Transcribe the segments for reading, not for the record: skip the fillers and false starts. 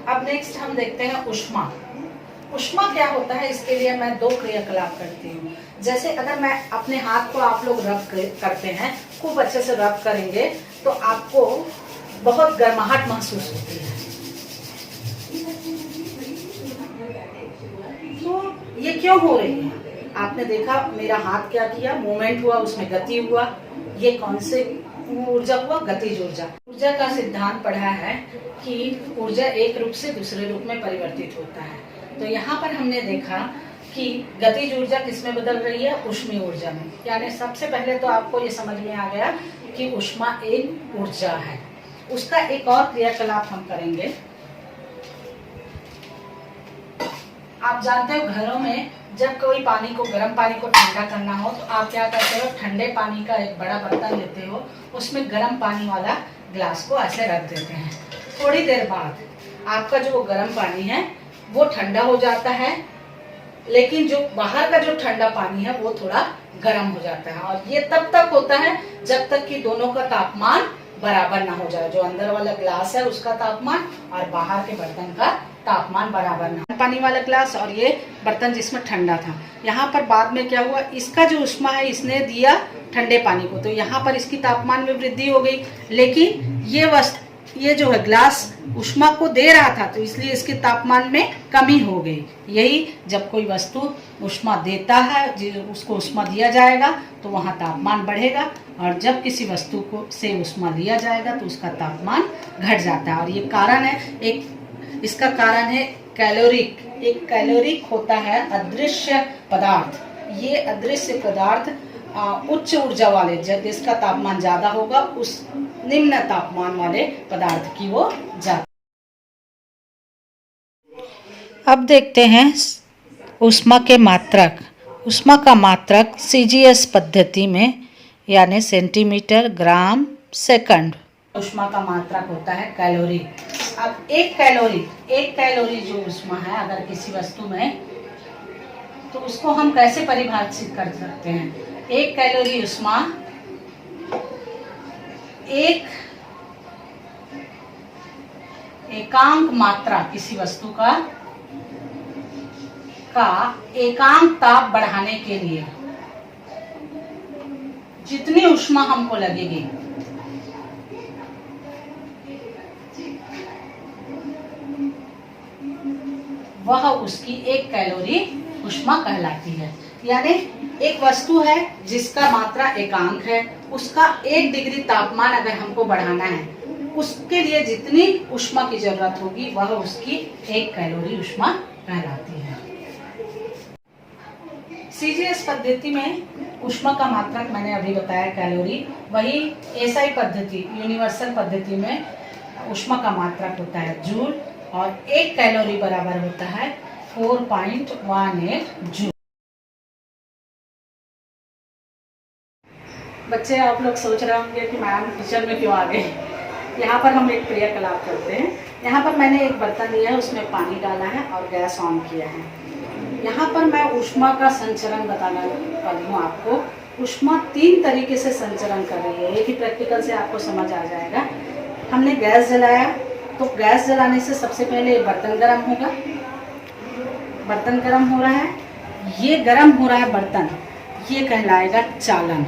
अब नेक्स्ट हम देखते हैं ऊष्मा। ऊष्मा क्या होता है, इसके लिए मैं दो क्रियाकलाप करती हूँ। जैसे अगर मैं अपने हाथ को आप लोग रब करते हैं, खूब अच्छे से रब करेंगे तो आपको बहुत गर्माहट महसूस होती है। तो ये क्यों हो रही है? आपने देखा मेरा हाथ क्या किया, मूवमेंट हुआ, उसमें गति हुआ। ये कौन से ऊर्जा हुआ? गतिज ऊर्जा। ऊर्जा का सिद्धांत पढ़ा है कि ऊर्जा एक रूप से दूसरे रूप में परिवर्तित होता है। तो यहाँ पर हमने देखा कि गतिज ऊर्जा किसमें बदल रही है? ऊष्मीय ऊर्जा में। यानी सबसे पहले तो आपको ये समझ में आ गया कि ऊष्मा एक ऊर्जा है। उसका एक और क्रियाकलाप हम करेंगे। आप जानते हो घरों में जब कोई पानी को, गर्म पानी को ठंडा करना हो तो आप क्या करते हो? ठंडे पानी का एक बड़ा बर्तन लेते हो, उसमें गर्म पानी वाला ग्लास को ऐसे रख देते हैं। थोड़ी देर बाद आपका जो गर्म पानी है वो ठंडा हो जाता है, लेकिन जो बाहर का जो ठंडा पानी है वो थोड़ा गर्म हो जाता है। और ये तब तक होता है जब तक कि दोनों का तापमान बराबर ना हो जाए। जो अंदर वाला ग्लास है उसका तापमान और बाहर के बर्तन का तापमान बराबर ना। पानी वाला ग्लास और ये बर्तन जिसमें ठंडा था, यहाँ पर बाद में क्या हुआ? इसका जो ऊष्मा है इसने दिया ठंडे पानी को, तो यहाँ पर इसकी तापमान में वृद्धि हो गई। लेकिन ये जो है ग्लास ऊष्मा को दे रहा था, तो इसलिए इसके तापमान में कमी हो गई। यही जब कोई वस्तु ऊष्मा देता है, उसको ऊष्मा दिया जाएगा तो वहाँ तापमान बढ़ेगा, और जब किसी वस्तु को से ऊष्मा लिया जाएगा तो उसका तापमान घट जाता है। और ये कारण है, इसका कारण है कैलोरिक। एक कैलोरिक होता है अदृश्य पदार्थ। ये अदृश्य पदार्थ उच्च ऊर्जा वाले, जिसका तापमान ज्यादा होगा, उस निम्न तापमान वाले पदार्थ की वो जाती। अब देखते हैं ऊष्मा के मात्रक। ऊष्मा का मात्रक सीजीएस पद्धति में, यानी सेंटीमीटर ग्राम सेकंड। ऊष्मा का मात्रक होता है कैलोरी। अब एक कैलोरी जो ऊष्मा है अगर किसी वस्तु में, तो उसको हम कैसे परिभाषित कर सकते हैं? एक कैलोरी ऊष्मा एक एकांक मात्रा किसी वस्तु का एकांक ताप बढ़ाने के लिए जितनी ऊष्मा हमको लगेगी, वह उसकी एक कैलोरी ऊष्मा कहलाती है। यानी एक वस्तु है जिसका मात्रा एकांक है, उसका 1 डिग्री तापमान अगर हमको बढ़ाना है, उसके लिए जितनी ऊष्मा की जरूरत होगी वह उसकी 1 कैलोरी ऊष्मा कहलाती है। सीजीएस पद्धति में ऊष्मा का मात्रक मैंने अभी बताया कैलोरी। वही एसआई पद्धति, यूनिवर्सल पद्धति में ऊष्मा का मात्रक होता है जूल, और 1 कैलोरी बराबर होता है 4.18 जूल। बच्चे, आप लोग सोच रहे होंगे कि मैम किचन में क्यों आ गए। यहाँ पर हम एक क्रियाकलाप करते हैं। यहाँ पर मैंने एक बर्तन लिया है, उसमें पानी डाला है और गैस ऑन किया है। यहाँ पर मैं ऊष्मा का संचरण बताना वाली हूँ आपको। ऊष्मा 3 तरीके से संचरण कर रही है, एक ही प्रैक्टिकल से आपको समझ आ जाएगा। हमने गैस जलाया, तो गैस जलाने से सबसे पहले बर्तन गर्म होगा। बर्तन गर्म हो रहा है, ये गर्म हो रहा है बर्तन, ये कहलाएगा चालन।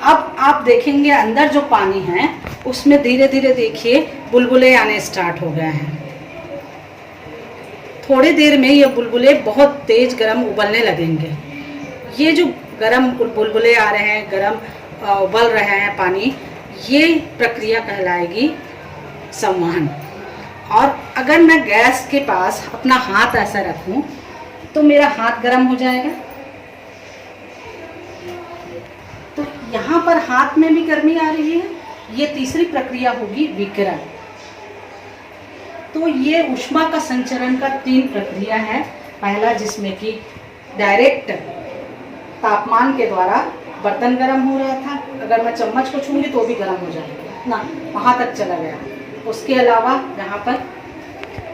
अब आप देखेंगे अंदर जो पानी है उसमें धीरे धीरे देखिए बुलबुले आने स्टार्ट हो गए हैं। थोड़ी देर में ये बुलबुले बहुत तेज गर्म उबलने लगेंगे। ये जो गर्म बुलबुले आ रहे हैं, गर्म उबल रहे हैं पानी, ये प्रक्रिया कहलाएगी संवहन। और अगर मैं गैस के पास अपना हाथ ऐसा रखूं तो मेरा हाथ गर्म हो जाएगा। तो यहाँ पर हाथ में भी गर्मी आ रही है। ये तीसरी प्रक्रिया होगी विकिरण। तो ये ऊष्मा का संचरण का 3 प्रक्रिया है। पहला जिसमें कि डायरेक्ट तापमान के द्वारा बर्तन गर्म हो रहा था, अगर मैं चम्मच को छूंगी तो भी गर्म हो जाएगा ना, वहाँ तक चला गया। उसके अलावा यहाँ पर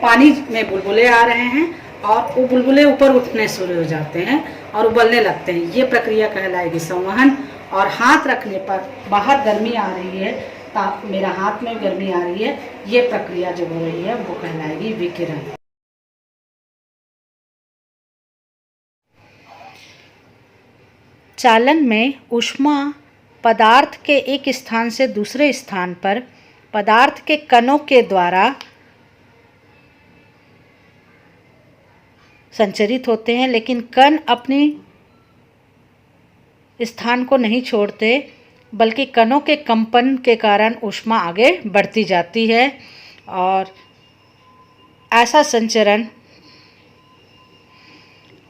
पानी में बुलबुले आ रहे हैं और वो बुलबुले ऊपर उठने शुरू हो जाते हैं और उबलने लगते हैं। ये प्रक्रिया कहलाएगी संवहन। और हाथ रखने पर बाहर गर्मी आ रही है ताप, मेरा हाथ में गर्मी आ रही है, ये प्रक्रिया जो हो रही है वो कहलाएगी विकिरण। चालन में ऊष्मा पदार्थ के एक स्थान से दूसरे स्थान पर पदार्थ के कणों के द्वारा संचरित होते हैं, लेकिन कण अपनी स्थान को नहीं छोड़ते, बल्कि कणों के कंपन के कारण ऊष्मा आगे बढ़ती जाती है। और ऐसा संचरण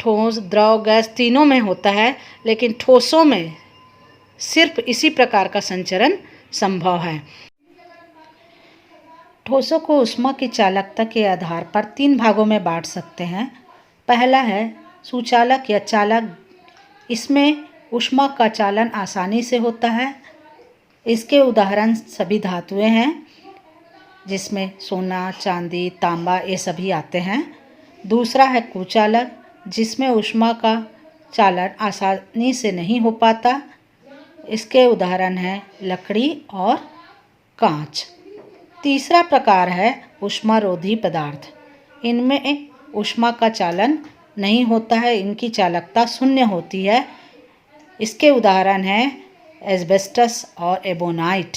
ठोस, द्रव, गैस तीनों में होता है, लेकिन ठोसों में सिर्फ इसी प्रकार का संचरण संभव है। ठोसों को ऊष्मा की चालकता के आधार पर 3 भागों में बांट सकते हैं। पहला है सुचालक या चालक। इसमें ऊष्मा का चालन आसानी से होता है। इसके उदाहरण सभी धातुएं हैं, जिसमें सोना, चांदी, तांबा ये सभी आते हैं। दूसरा है कुचालक, जिसमें ऊष्मा का चालन आसानी से नहीं हो पाता। इसके उदाहरण हैं लकड़ी और कांच। तीसरा प्रकार है ऊष्मारोधी पदार्थ। इनमें ऊष्मा का चालन नहीं होता है, इनकी चालकता शून्य होती है। इसके उदाहरण हैं एस्बेस्टस और एबोनाइट।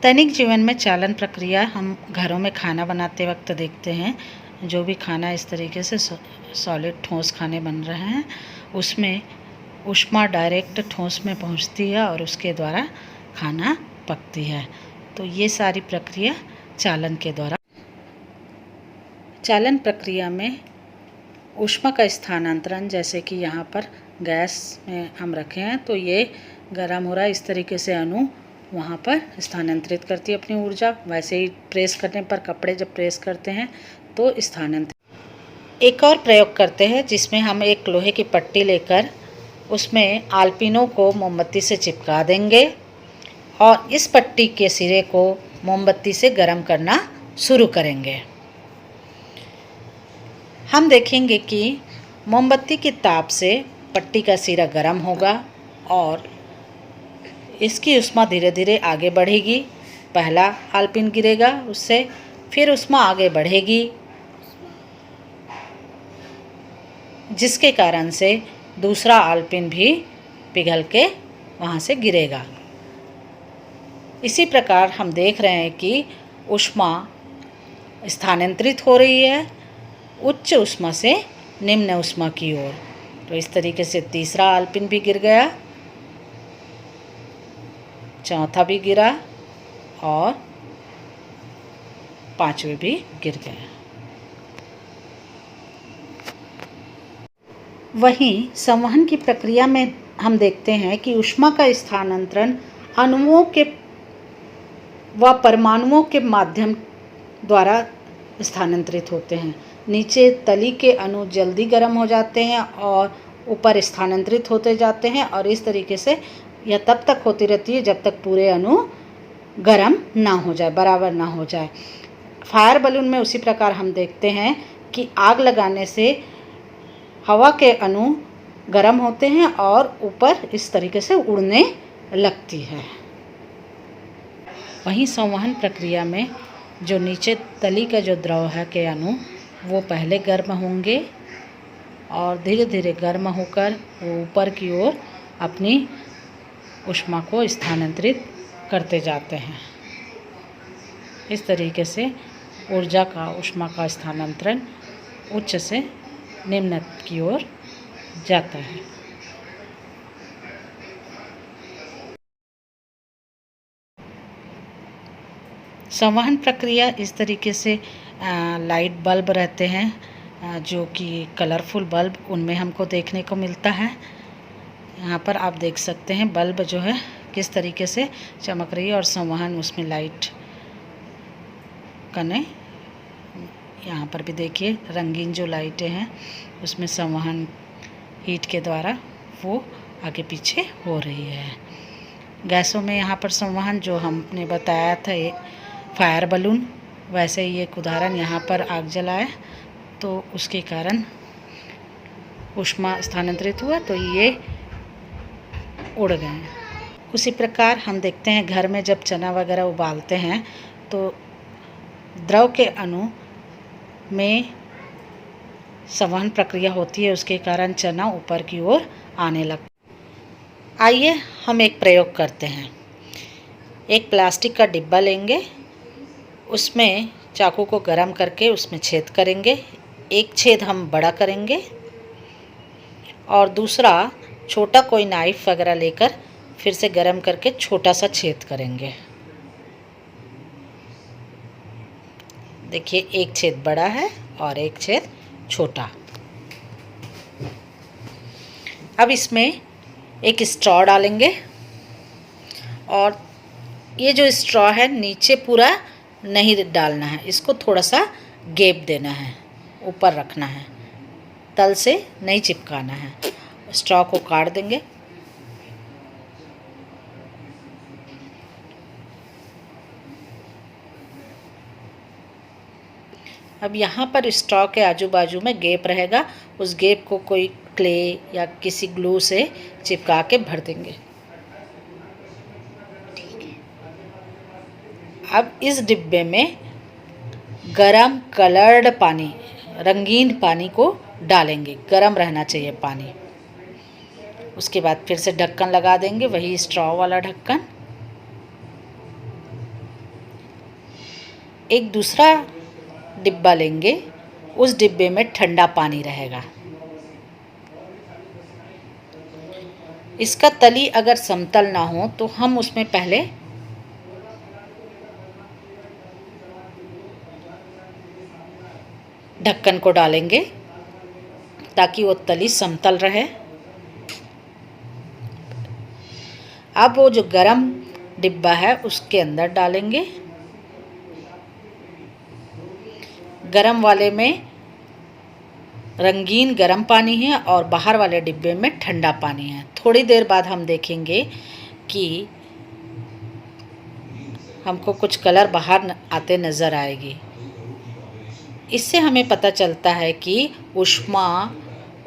दैनिक जीवन में चालन प्रक्रिया हम घरों में खाना बनाते वक्त देखते हैं। जो भी खाना इस तरीके से सॉलिड ठोस खाने बन रहे हैं, उसमें ऊष्मा डायरेक्ट ठोस में पहुंचती है और उसके द्वारा खाना पकती है। तो ये सारी प्रक्रिया चालन के द्वारा। चालन प्रक्रिया में ऊष्मा का स्थानांतरण, जैसे कि यहाँ पर गैस में हम रखे हैं तो ये गर्म हो रहा है, इस तरीके से अणु वहाँ पर स्थानांतरित करती है अपनी ऊर्जा। वैसे ही प्रेस करने पर, कपड़े जब प्रेस करते हैं तो स्थानांतरित। एक और प्रयोग करते हैं जिसमें हम एक लोहे की पट्टी लेकर उसमें आलपीनों को मोमबत्ती से चिपका देंगे और इस पट्टी के सिरे को मोमबत्ती से गर्म करना शुरू करेंगे। हम देखेंगे कि मोमबत्ती की ताप से पट्टी का सिरा गर्म होगा और इसकी ऊष्मा धीरे धीरे आगे बढ़ेगी। पहला आलपिन गिरेगा उससे, फिर ऊष्मा आगे बढ़ेगी, जिसके कारण से दूसरा आलपिन भी पिघल के वहाँ से गिरेगा। इसी प्रकार हम देख रहे हैं कि ऊष्मा स्थानांतरित हो रही है उच्च ऊष्मा से निम्न ऊष्मा की ओर। तो इस तरीके से तीसरा आलपिन भी गिर गया, चौथा भी गिरा और पांचवें भी गिर गया। वहीं संवहन की प्रक्रिया में हम देखते हैं कि ऊष्मा का स्थानांतरण अणुओं के व परमाणुओं के माध्यम द्वारा स्थानांतरित होते हैं। नीचे तली के अणु जल्दी गर्म हो जाते हैं और ऊपर स्थानांतरित होते जाते हैं और इस तरीके से यह तब तक होती रहती है जब तक पूरे अणु गर्म ना हो जाए, बराबर ना हो जाए। फायर बलून में उसी प्रकार हम देखते हैं कि आग लगाने से हवा के अणु गर्म होते हैं और ऊपर इस तरीके से उड़ने लगती है। वहीं संवहन प्रक्रिया में जो नीचे तली का जो द्रव है के अणु वो पहले गर्म होंगे और धीरे धीरे गर्म होकर वो ऊपर की ओर अपनी ऊष्मा को स्थानांतरित करते जाते हैं। इस तरीके से ऊर्जा का, ऊष्मा का स्थानांतरण उच्च से निम्न की ओर जाता है। संवहन प्रक्रिया इस तरीके से लाइट बल्ब रहते हैं जो कि कलरफुल बल्ब उनमें हमको देखने को मिलता है। यहाँ पर आप देख सकते हैं बल्ब जो है किस तरीके से चमक रही है और संवहन उसमें लाइट कने। यहाँ पर भी देखिए रंगीन जो लाइटें हैं उसमें संवहन हीट के द्वारा वो आगे पीछे हो रही है। गैसों में यहाँ पर संवहन जो हमने बताया था ये फायर बलून, वैसे ही एक उदाहरण यहाँ पर आग जलाए तो उसके कारण ऊष्मा स्थानांतरित हुआ तो ये उड़ गए। उसी प्रकार हम देखते हैं घर में जब चना वगैरह उबालते हैं तो द्रव के अणु में संवहन प्रक्रिया होती है, उसके कारण चना ऊपर की ओर आने लगता। आइए हम एक प्रयोग करते हैं। एक प्लास्टिक का डिब्बा लेंगे, उसमें चाकू को गर्म करके उसमें छेद करेंगे। एक छेद हम बड़ा करेंगे और दूसरा छोटा कोई नाइफ वगैरह लेकर फिर से गर्म करके छोटा सा छेद करेंगे। देखिए, एक छेद बड़ा है और एक छेद छोटा। अब इसमें एक स्ट्रॉ डालेंगे और ये जो स्ट्रॉ है नीचे पूरा नहीं डालना है, इसको थोड़ा सा गैप देना है, ऊपर रखना है, तल से नहीं चिपकाना है। स्ट्रॉ को काट देंगे। अब यहाँ पर स्ट्रॉ के आजू बाजू में गैप रहेगा, उस गैप को कोई क्ले या किसी ग्लू से चिपका के भर देंगे। अब इस डिब्बे में गरम कलर्ड पानी, रंगीन पानी को डालेंगे। गरम रहना चाहिए पानी। उसके बाद फिर से ढक्कन लगा देंगे, वही स्ट्रॉ वाला ढक्कन। एक दूसरा डिब्बा लेंगे, उस डिब्बे में ठंडा पानी रहेगा। इसका तली अगर समतल ना हो तो हम उसमें पहले ढक्कन को डालेंगे ताकि वो तली समतल रहे। अब वो जो गरम डिब्बा है उसके अंदर डालेंगे। गरम वाले में रंगीन गरम पानी है और बाहर वाले डिब्बे में ठंडा पानी है। थोड़ी देर बाद हम देखेंगे कि हमको कुछ कलर बाहर आते नज़र आएगी। इससे हमें पता चलता है कि ऊष्मा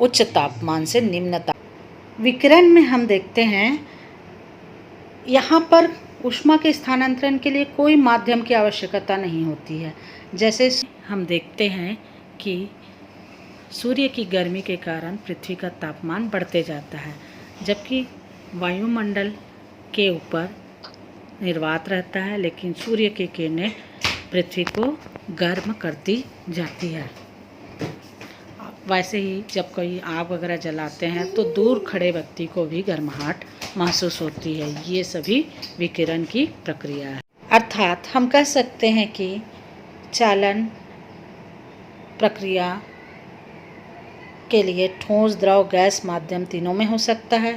उच्च तापमान से निम्न तापमान। विकिरण में हम देखते हैं यहाँ पर ऊष्मा के स्थानांतरण के लिए कोई माध्यम की आवश्यकता नहीं होती है। जैसे हम देखते हैं कि सूर्य की गर्मी के कारण पृथ्वी का तापमान बढ़ते जाता है, जबकि वायुमंडल के ऊपर निर्वात रहता है, लेकिन सूर्य की किरणें पृथ्वी को गर्म करती जाती है। वैसे ही जब कोई आग वगैरह जलाते हैं तो दूर खड़े व्यक्ति को भी गर्माहट महसूस होती है। ये सभी विकिरण की प्रक्रिया है। अर्थात हम कह सकते हैं कि चालन प्रक्रिया के लिए ठोस, द्रव, गैस माध्यम तीनों में हो सकता है,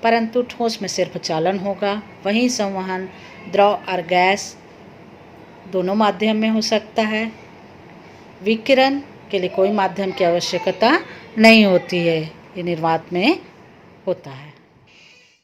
परंतु ठोस में सिर्फ चालन होगा। वहीं संवहन द्रव और गैस दोनों माध्यम में हो सकता है। विकिरण के लिए कोई माध्यम की आवश्यकता नहीं होती है, ये निर्वात में होता है।